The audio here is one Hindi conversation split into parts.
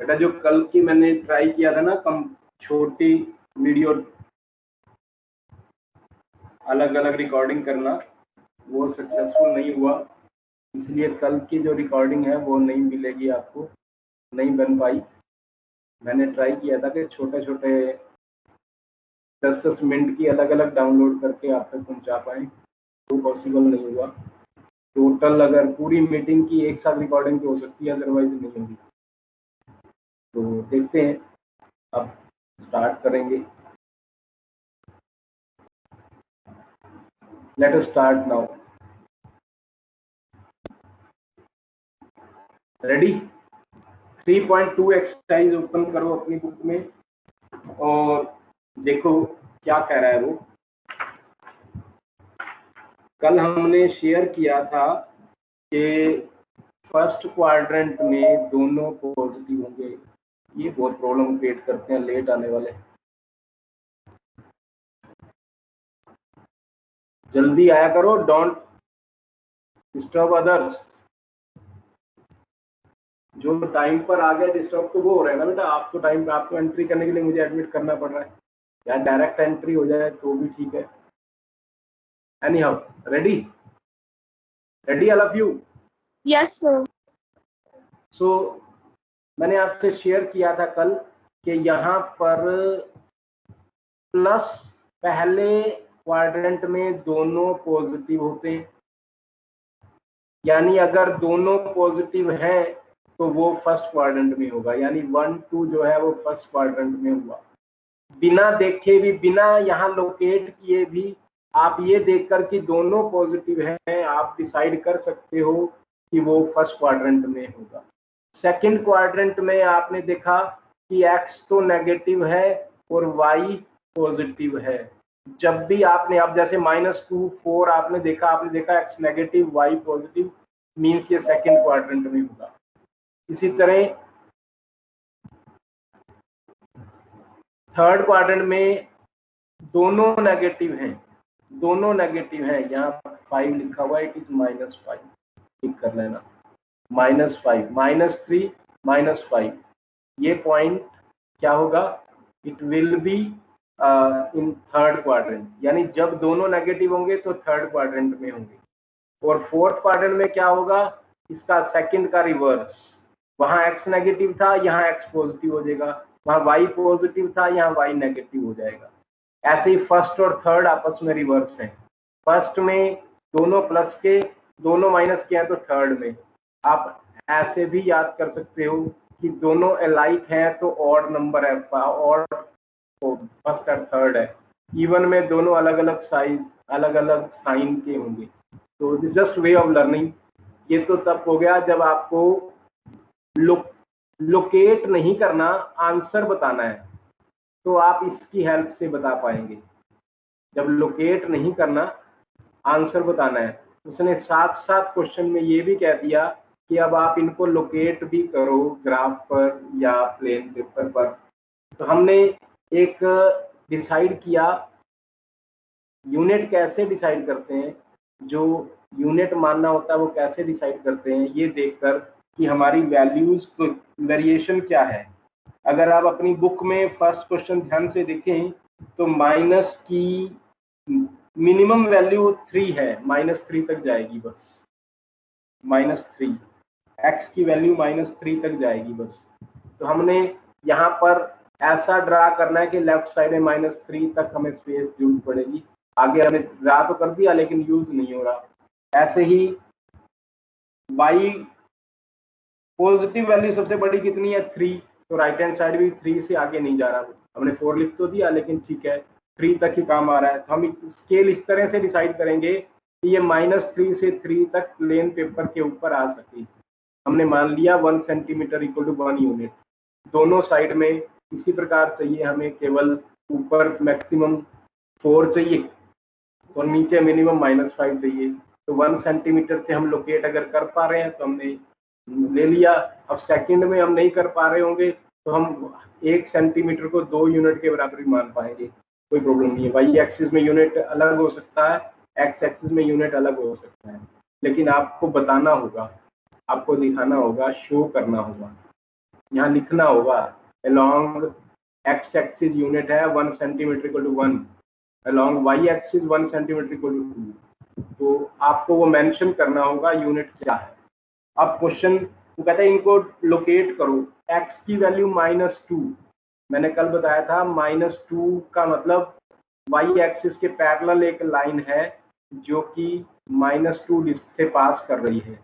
बेटा जो कल की मैंने ट्राई किया था ना कम छोटी वीडियो अलग अलग रिकॉर्डिंग करना, वो सक्सेसफुल नहीं हुआ, इसलिए कल की जो रिकॉर्डिंग है वो नहीं मिलेगी आपको, नहीं बन पाई। मैंने ट्राई किया था कि छोटे छोटे 10-10 मिनट की अलग अलग डाउनलोड करके आप तक पहुँचा पाएँ, वो पॉसिबल नहीं हुआ। टोटल अगर पूरी मीटिंग की एक साथ रिकॉर्डिंग तो हो सकती है, अदरवाइज नहीं होगी। तो देखते हैं, अब स्टार्ट करेंगे। Let us start now. Ready? 3.2 exercise open करो अपनी बुक में और देखो क्या कह रहा है वो। कल हमने शेयर किया था कि फर्स्ट क्वाड्रेंट में दोनों पॉजिटिव होंगे। ये बहुत प्रॉब्लम क्रिएट करते हैं लेट आने वाले। जल्दी आया करो, डोंट डिस्टर्ब अदर्स। जो टाइम पर आ गए डिस्टर्ब तो वो हो रहा है ना बेटा, आपको टाइम पे आपको एंट्री करने के लिए मुझे एडमिट करना पड़ रहा है, या डायरेक्ट एंट्री हो जाए तो भी ठीक है। Anyhow, ready? Ready all of you? Yes sir. So मैंने आपसे शेयर किया था कल कि यहाँ पर प्लस पहले क्वाड्रेंट में दोनों पॉजिटिव होते हैं, यानी अगर दोनों पॉजिटिव है तो वो फर्स्ट क्वाड्रेंट में होगा, यानी 1 2 जो है वो फर्स्ट क्वाड्रेंट में हुआ। बिना देखे भी, बिना यहाँ लोकेट किए भी आप ये देखकर कि दोनों पॉजिटिव हैं आप डिसाइड कर सकते हो कि वो फर्स्ट क्वाड्रेंट में होगा। सेकंड क्वाड्रेंट में आपने देखा कि x तो नेगेटिव है और y पॉजिटिव है। जब भी आपने, अब जैसे -2 4 आपने देखा x negative y positive, means ये सेकंड क्वाड्रेंट में होगा। इसी तरह थर्ड क्वाड्रेंट में दोनों नेगेटिव हैं, दोनों नेगेटिव हैं। यहाँ 5 लिखा हुआ है, इट इज -5, ठीक कर लेना। -5 -3 -5, ये पॉइंट क्या होगा? It will be in third quadrant, यानी जब दोनों नेगेटिव होंगे तो थर्ड क्वाड्रेंट में होंगे। और फोर्थ क्वाड्रेंट में क्या होगा? इसका सेकंड का रिवर्स। वहां x नेगेटिव था, यहाँ x पॉजिटिव हो जाएगा, वहां y पॉजिटिव था, यहाँ y नेगेटिव हो जाएगा। ऐसे ही फर्स्ट और थर्ड आपस में रिवर्स हैं। फर्स्ट में दोनों प्लस के, दोनों माइनस के हैं तो थर्ड में। आप ऐसे भी याद कर सकते हो कि दोनों अलाइक हैं तो ऑड नंबर है, और फर्स्ट और थर्ड है। इवन में दोनों अलग अलग साइज, अलग अलग साइन के होंगे। तो this just way of learning. ये तो तब हो गया जब आपको लोकेट नहीं करना, आंसर बताना है, तो आप इसकी हेल्प से बता पाएंगे। जब लोकेट नहीं करना, आंसर बताना है। उसने साथ साथ क्वेश्चन में ये भी कह दिया कि अब आप इनको लोकेट भी करो ग्राफ पर या प्लेन पेपर पर। तो हमने एक डिसाइड किया, यूनिट कैसे डिसाइड करते हैं, जो यूनिट मानना होता है वो कैसे डिसाइड करते हैं, ये देखकर कि हमारी वैल्यूज वेरिएशन क्या है। अगर आप अपनी बुक में फर्स्ट क्वेश्चन ध्यान से देखें तो माइनस की मिनिमम वैल्यू 3 है, -3 तक जाएगी बस। -3 x की वैल्यू -3 तक जाएगी बस। तो हमने यहाँ पर ऐसा ड्रा करना है कि लेफ्ट साइड में -3 तक हमें स्पेस जरूरत पड़ेगी। आगे हमने ड्रा तो कर दिया लेकिन यूज नहीं हो रहा। ऐसे ही y पॉजिटिव वैल्यू सबसे बड़ी कितनी है? 3, तो राइट हैंड साइड भी 3 से आगे नहीं जा रहा। हमने 4 लिख तो दिया लेकिन ठीक है, 3 तक ही काम आ रहा है। तो हम स्केल इस तरह से डिसाइड करेंगे कि ये -3 से 3 तक प्लेन पेपर के ऊपर आ सके। हमने मान लिया 1 सेंटीमीटर इक्वल टू 1 यूनिट। दोनों साइड में इसी प्रकार चाहिए हमें, केवल ऊपर मैक्सिमम 4 चाहिए और नीचे मिनिमम -5 चाहिए। तो 1 सेंटीमीटर से हम लोकेट अगर कर पा रहे हैं तो हमने ले लिया। अब सेकंड में हम नहीं कर पा रहे होंगे तो हम 1 सेंटीमीटर को 2 यूनिट के बराबर ही मान पाएंगे, कोई प्रॉब्लम नहीं है। वाई एक्सिस में यूनिट अलग हो सकता है, एक्स एक्सिस में यूनिट अलग हो सकता है, लेकिन आपको बताना होगा, आपको दिखाना होगा, शो करना होगा। यहाँ लिखना होगा along x एक्सिस यूनिट है 1 centimetre equal to 1, along y axis 1 centimetre equal to 2, तो आपको वो मेंशन करना होगा यूनिट क्या है। अब क्वेश्चन तो कहते हैं इनको लोकेट करो, x की वैल्यू -2, मैंने कल बताया था -2 का मतलब y एक्सिस के पैरेलल एक लाइन है जो कि -2 से पास कर रही है,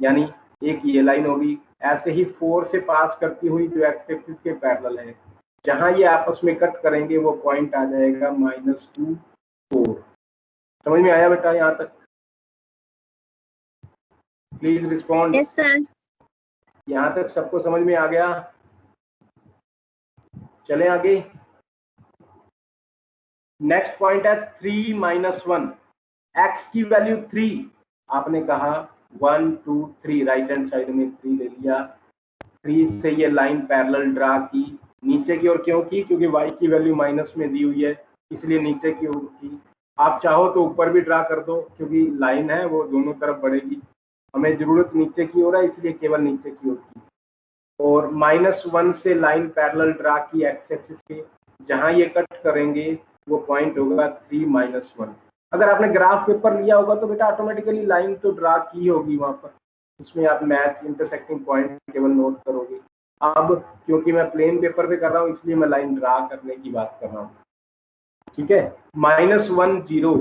यानी एक ये लाइन होगी। ऐसे ही 4 से पास करती हुई जो एक्स एक्सिस के पैरेलल है, जहां ये आपस में कट करेंगे वो पॉइंट आ जाएगा -2 4। समझ में आया बेटा यहाँ तक? Please respond. Yes sir. यहाँ तक सबको समझ में आ गया? चलें आगे। नेक्स्ट पॉइंट है 3 - 1, एक्स की वैल्यू 3, आपने कहा 1 2 3, राइट हैंड साइड में 3 ले लिया, 3 से ये लाइन पैरेलल ड्रा की, नीचे की ओर क्यों की? क्योंकि y की वैल्यू माइनस में दी हुई है, इसलिए नीचे की ओर की। आप चाहो तो ऊपर भी ड्रा कर दो, क्योंकि लाइन है वो दोनों तरफ बढ़ेगी, हमें जरूरत नीचे की ओर है इसलिए केवल नीचे की ओर की। और -1 से लाइन पैरेलल ड्रा की एक्स एक्सिस के, जहां ये कट करेंगे वो पॉइंट होगा 3 - 1। अगर आपने ग्राफ पेपर लिया होगा तो बेटा ऑटोमेटिकली लाइन तो ड्रा की होगी वहां पर, उसमें आप मैच इंटरसेक्टिंग पॉइंट केवल नोट करोगे। अब क्योंकि मैं प्लेन पेपर पे कर रहा हूँ इसलिए मैं लाइन ड्रा करने की बात कर रहा हूँ, ठीक है। -1 0,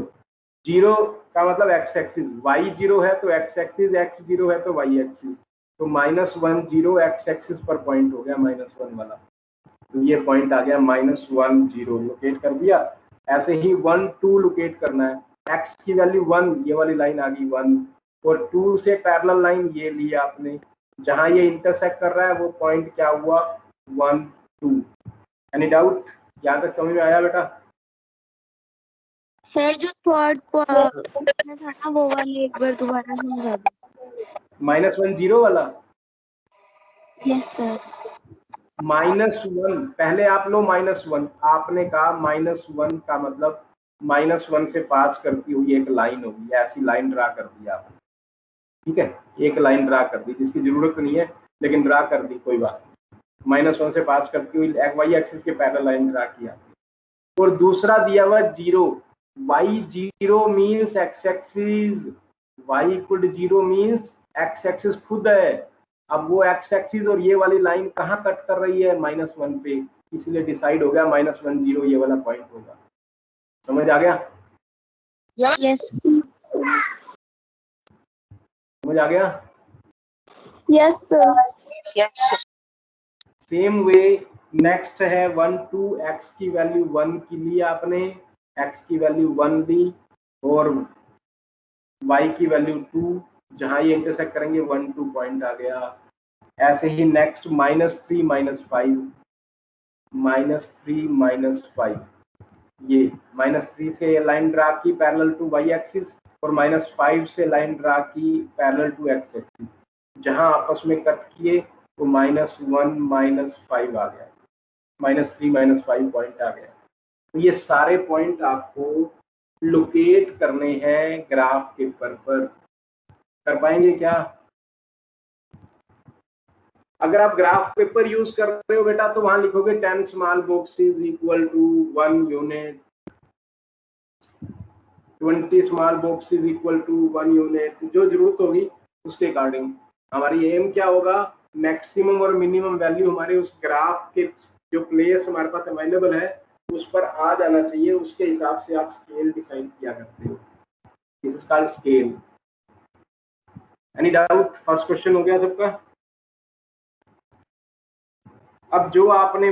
0 का मतलब एक्स एक्सिस, y 0 है तो एक्स एक्सिस, x 0 है तो y एक्सिस, तो -1 0 एक्स एक्सिस पर पॉइंट हो गया -1 वाला, तो ये पॉइंट आ गया -1 0, लोकेट कर दिया। ऐसे ही 1 2 लोकेट करना है, x की वैल्यू 1, ये वाली लाइन आ गई 1, और 2 से पैरेलल लाइन ये लिया आपने, जहां ये इंटरसेक्ट कर रहा है वो पॉइंट क्या हुआ 1 2। Any doubt? यहाँ तक समझ में आया बेटा? सर जो थर्ड था ना वो वाली एक बार दोबारा समझा दो। -1 0 वाला। Yes sir. -1 पहले आप लो -1, आपने कहा -1 का मतलब -1 से पास करती हुई एक लाइन होगी, ऐसी लाइन ड्रा कर दी आपने, ठीक है। एक लाइन ड्रा कर दी जिसकी जरूरत नहीं है लेकिन ड्रा कर दी, कोई बात नहीं। -1 से पास करती हुई y एक्सिस के पैरेलल लाइन ड्रा किया। और दूसरा दिया हुआ 0, y 0 means x axis, y equal 0 means x axis खुद है। अब वो एक्स एक्सिस और ये वाली लाइन कहाँ कट कर रही है? -1 पे, इसलिए डिसाइड हो गया -1 0 ये वाला पॉइंट होगा। समझ आ गया? यस। समझ आ गया? Yes sir. Same way next है 1 2, एक्स की वैल्यू 1 की ली आपने, एक्स की वैल्यू 1 ली, और y की वैल्यू 2, जहां ये इंटरसेक्ट करेंगे 1 2 पॉइंट आ गया। ऐसे ही नेक्स्ट -3 - 5, -3 - 5, ये -3 से लाइन ड्रा की पैरेलल टू y एक्सिस, और -5 से लाइन ड्रा की पैरेलल टू x एक्सिस, जहां आपस में कट किए तो -1 -5 आ गया, -3 - 5 पॉइंट आ गया। तो ये सारे पॉइंट आपको लोकेट करने हैं ग्राफ पेपर पर। कर पाएंगे क्या? अगर आप ग्राफ पेपर यूज कर रहे हो बेटा तो वहां लिखोगे 10 small boxes equal to 1 unit, 20 small boxes equal to 1 unit, जो जरूरत होगी उसके अकॉर्डिंग। हमारी एम क्या होगा? मैक्सिमम और मिनिमम वैल्यू हमारे उस ग्राफ के जो प्लेस हमारे पास अवेलेबल है उस पर आ जाना चाहिए, उसके हिसाब से आप स्केल डिसाइड किया करते हो। This is called scale. Any doubt? First question हो गया सबका? अब जो आपने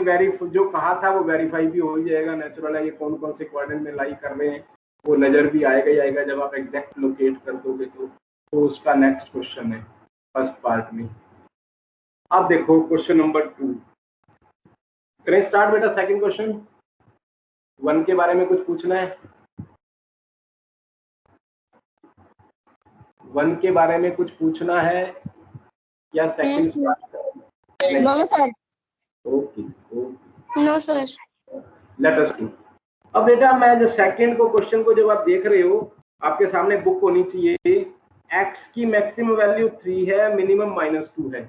जो कहा था वो वेरीफाई भी हो ही जाएगा, नेचुरल है, ये कौन कौन से क्वाड्रेंट में लाई कर रहे हैं वो नजर भी आएगा ही आएगा जब आप एग्जैक्ट लोकेट कर दोगे तो उसका नेक्स्ट क्वेश्चन है फर्स्ट पार्ट में। अब देखो क्वेश्चन नंबर 2, करें स्टार्ट बेटा। सेकंड क्वेश्चन 1 के बारे में कुछ पूछना है? 1 के बारे में कुछ पूछना है या second? No sir. Okay no sir. Let us do. अब बेटा मैं जो सेकंड को क्वेश्चन को जब आप देख रहे हो आपके सामने बुक होनी चाहिए। x की मैक्सिमम वैल्यू 3 है, मिनिमम -2 है,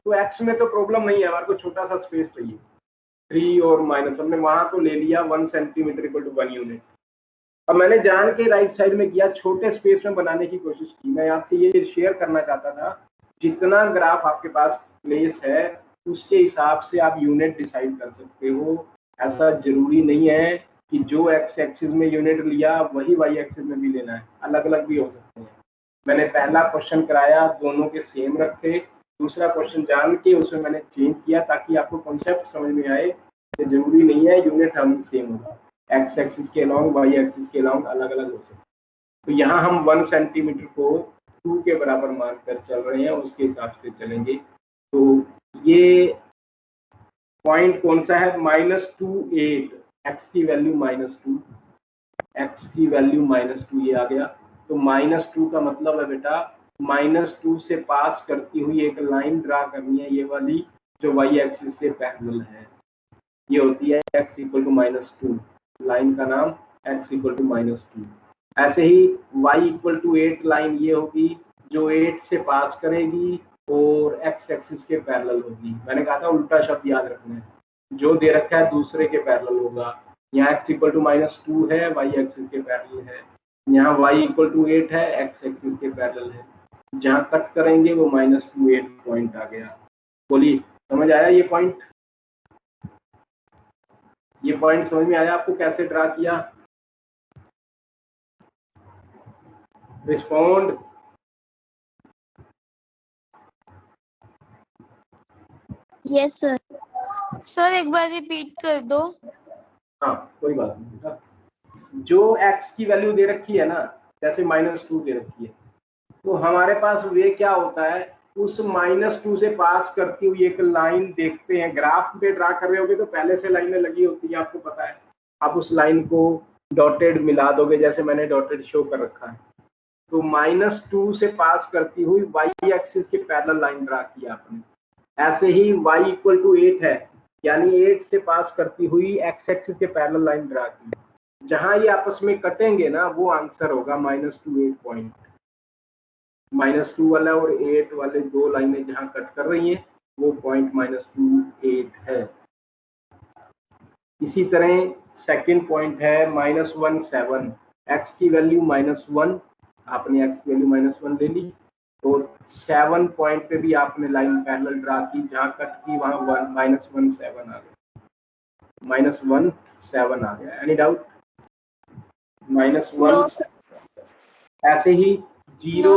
तो एक्स में तो प्रॉब्लम नहीं है, हमारे को छोटा सा स्पेस चाहिए 3 और माइनस, हमने वहां तो ले लिया 1 सेंटीमीटर इक्वल टू 1 यूनिट। अब मैंने जान के राइट साइड में किया, छोटे स्पेस में बनाने की कोशिश की। मैं आपसे ये शेयर करना चाहता था, जितना ग्राफ आपके पास प्लेस है उसके हिसाब से आप यूनिट डिसाइड कर सकते हो। ऐसा जरूरी नहीं है कि जो एक्स एक्सिस में यूनिट लिया वही वाई एक्सिस में भी लेना है, अलग अलग भी हो सकते हैं। मैंने पहला क्वेश्चन कराया, दोनों के सेम रखे, दूसरा क्वेश्चन जान के उसमें मैंने चेंज किया ताकि आपको कॉन्सेप्ट समझ में आए कि जरूरी नहीं है यूनिट हम सेम होगा, एक्स एक्सिस के अलॉन्ग वाई एक्सिस के अलॉन्ग अलग अलग हो सकते हैं। तो यहाँ हम 1 सेंटीमीटर को 2 के बराबर मानकर चल रहे हैं, उसके हिसाब से चलेंगे। तो ये पॉइंट कौन सा है, -28, एक्स की वैल्यू -2, एक्स की वैल्यू -2 ये आ गया। तो -2 का मतलब है बेटा -2 से पास करती हुई एक लाइन ड्रा करनी है, ये वाली जो वाई एक्सिस से पैरेलल है, ये होती है x इक्वल टू -2, लाइन का नाम x इक्वल टू -2। ऐसे ही y इक्वल टू 8 लाइन ये होगी जो 8 से पास करेगी और x एक्सिस के पैरेलल होगी। मैंने कहा था उल्टा शब्द याद रखना है, जो दे रखा है दूसरे के पैरेलल होगा। यहाँ x इक्वल टू -2 है, y एक्सिस के पैरेलल है। यहाँ y इक्वल टू 8 है, x एक्सिस के पैरेलल है। जहाँ कट करेंगे वो -28 पॉइंट आ गया। बोलिए समझ आया ये पॉइंट? ये पॉइंट समझ में आया आपको कैसे ड्रा किया? रिस्पॉन्ड। Yes sir. सर एक बार रिपीट कर दो। हाँ कोई बात नहीं। जो x की वैल्यू दे रखी है ना, जैसे -2 दे रखी है, तो हमारे पास वे क्या होता है, उस -2 से पास करती हुई एक लाइन देखते हैं। ग्राफ पे ड्रा कर रहे होगे तो पहले से लाइनें लगी होती है, आपको पता है। आप उस लाइन को डॉटेड मिला दोगे, जैसे मैंने डॉटेड शो कर रखा है। तो -2 से पास करती हुई y एक्सिस के पैरेलल लाइन ड्रा किया आपने। ऐसे ही y इक्वल टू 8 है, यानी 8 से पास करती हुई x एक्सिस के पैरेलल लाइन ड्रा की। जहां ये आपस में कटेंगे ना, वो आंसर होगा -28 पॉइंट। -2 वाला और 8 वाले दो लाइनें जहां कट कर रही हैं वो पॉइंट -28 है। इसी तरह सेकंड पॉइंट है -17, x की वैल्यू -1, आपने x की वैल्यू -1 ले ली, तो 7 पॉइंट पे भी आपने लाइन पैरेलल ड्रा की, जहां कट की वहां -17 आ गया, -17 आ गया। Any doubt? -1। ऐसे ही 0।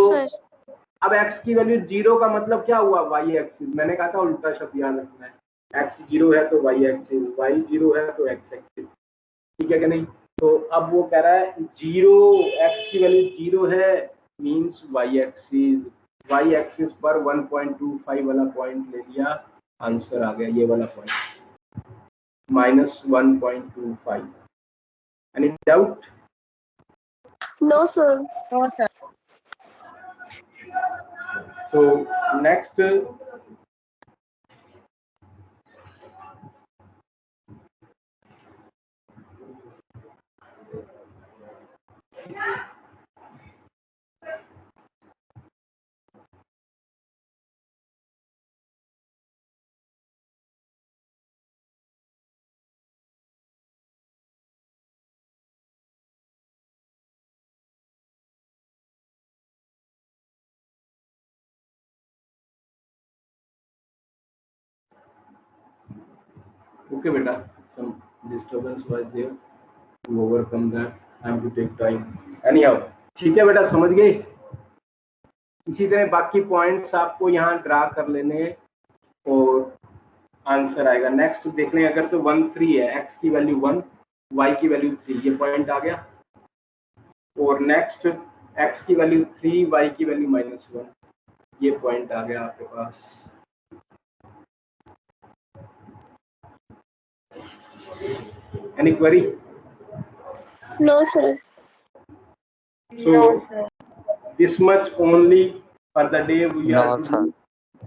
अब x की वैल्यू 0 का मतलब क्या हुआ, y एक्सिस। मैंने कहा था उल्टा शब्द याद रखना है, x 0 है तो y एक्सिस, y 0 है तो x एक्सिस, ठीक है कि नहीं? तो अब वो कह रहा है 0, x की वैल्यू 0 है means y axis, y axis पर 1.25 वाला पॉइंट ले लिया, आंसर आ गया ये वाला point -1.25। Any doubt? No sir. No sir. So next, okay beta, some disturbance was there, to overcome that I have to take time anyhow, ठीक है बेटा, समझ गए? इसी तरह बाकी पॉइंट्स आपको यहाँ ड्रा कर लेने हैं और आंसर आएगा। नेक्स्ट देख लें, अगर तो 1 3 है, x की वैल्यू 1, y की वैल्यू 3, ये पॉइंट आ गया। और नेक्स्ट x की वैल्यू 3, y की वैल्यू -1, ये पॉइंट आ गया आपके पास। Any query? No sir. So this much only for the day we are to do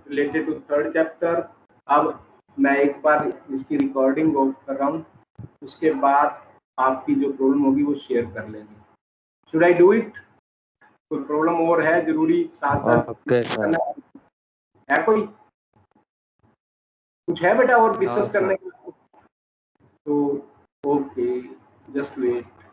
related to third chapter। अब मैं एक बार इसकी रिकॉर्डिंग ऑफ कर रहा हूँ, उसके बाद आपकी जो प्रॉब्लम होगी वो शेयर कर लेंगे। Should I do it? कोई प्रॉब्लम और है जरूरी साथ साथ ओके सर। है कोई? कुछ है बेटा और हाँ डिस्कस सर। करने के लिए? तो ओके, जस्ट वेट।